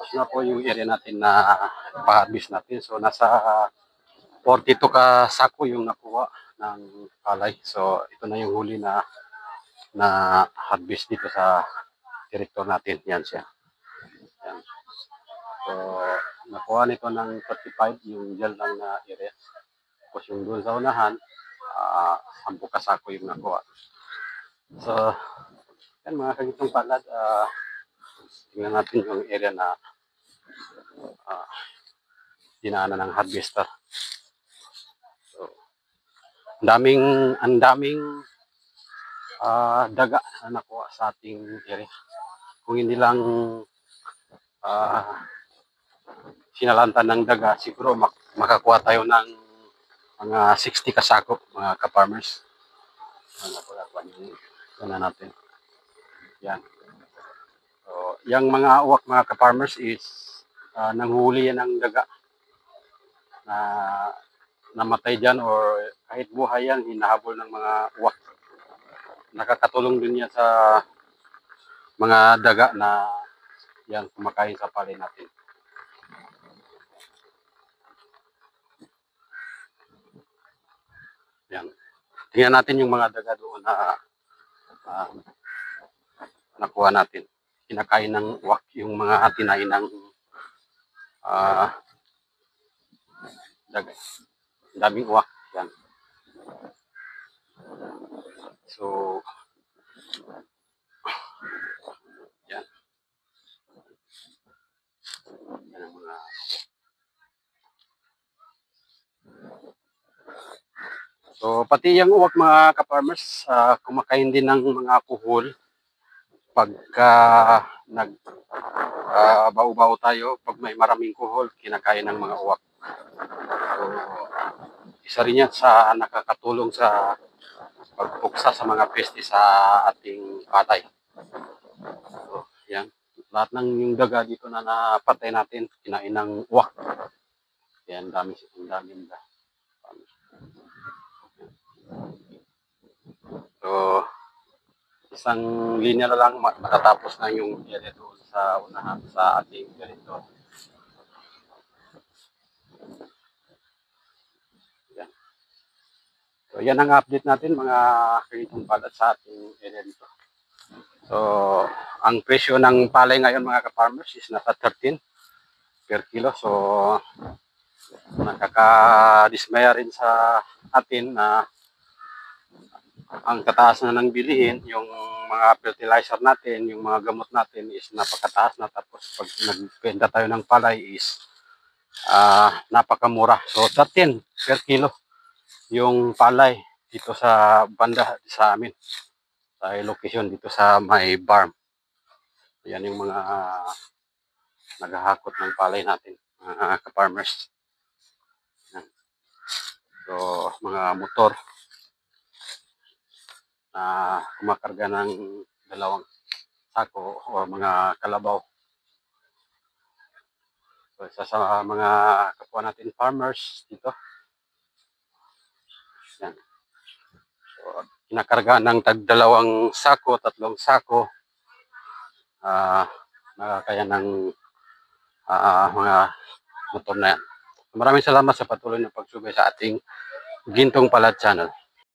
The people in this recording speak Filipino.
Tapos na po yung area natin na pa-harvest natin. So nasa 42 ka sako yung nakuha ng palay. So ito na yung huli na harvest dito sa territory natin. Yan siya. Yan. So nakuha nito ng 35 yung gel lang na area. Tapos yung doon sa unahan, 10 ka sako yung nakuha. So yan mga kagitong palad, tingnan natin yung area na dinaanan ng harvester. So, ang daming daga na nakuha sa ating area. Kung hindi lang sinalantan ng daga, siguro makakuha tayo ng mga 60 kasako, mga ka-farmers. Yan na natin. Yan. So, yung mga uwak, mga ka-farmers is nanghuli yan ng daga na namatay dyan or kahit buhay yan, hinahabol ng mga uwak. Nakakatulong din yan sa mga daga na yan kumakain sa palay natin. Yan. Tingnan natin yung mga daga doon na nakuha natin. Kinakain ng uwak yung mga tinain ng daga. Daming uwak. Yan. So, yan. Yan ang mga so, pati yung uwak, mga ka-farmers, kumakain din ng mga kuhol pagka bau-bau tayo. Pag may maraming kuhol, kinakain ng mga uwak. So, isa rin yan sa nakakatulong sa pagpuksa sa mga peste sa ating palay. So, yan. Lahat ng yung daga dito na napatay natin, kinain ng uwak. Yan, dami nila. So, isang linya na lang matatapos na yung area doon sa unahan sa ating ganito. Yan. So, yan ang update natin, mga ganitong palad sa ating area dito. So, ang presyo ng palay ngayon, mga ka-farmers, is nasa 13 per kilo. So, nakakadismaya rin sa atin na ang kataas na ng bilihin, yung mga fertilizer natin, yung mga gamot natin is napakataas na. Tapos pag nagbenta tayo ng palay is napakamura. So 13 per kilo yung palay dito sa banda sa amin, sa location dito sa may farm. Yan yung mga naghahakot ng palay natin, mga ka-farmers. So mga motor na kumakarga ng 2 sako o mga kalabaw. So, isa sa mga kapwa natin farmers dito. Yan. So, kinakarga ng 2 sako, 3 sako. Nakakaya ng mga motor na yan. Maraming salamat sa patuloy na pagsubay sa ating Gintong Palad Channel.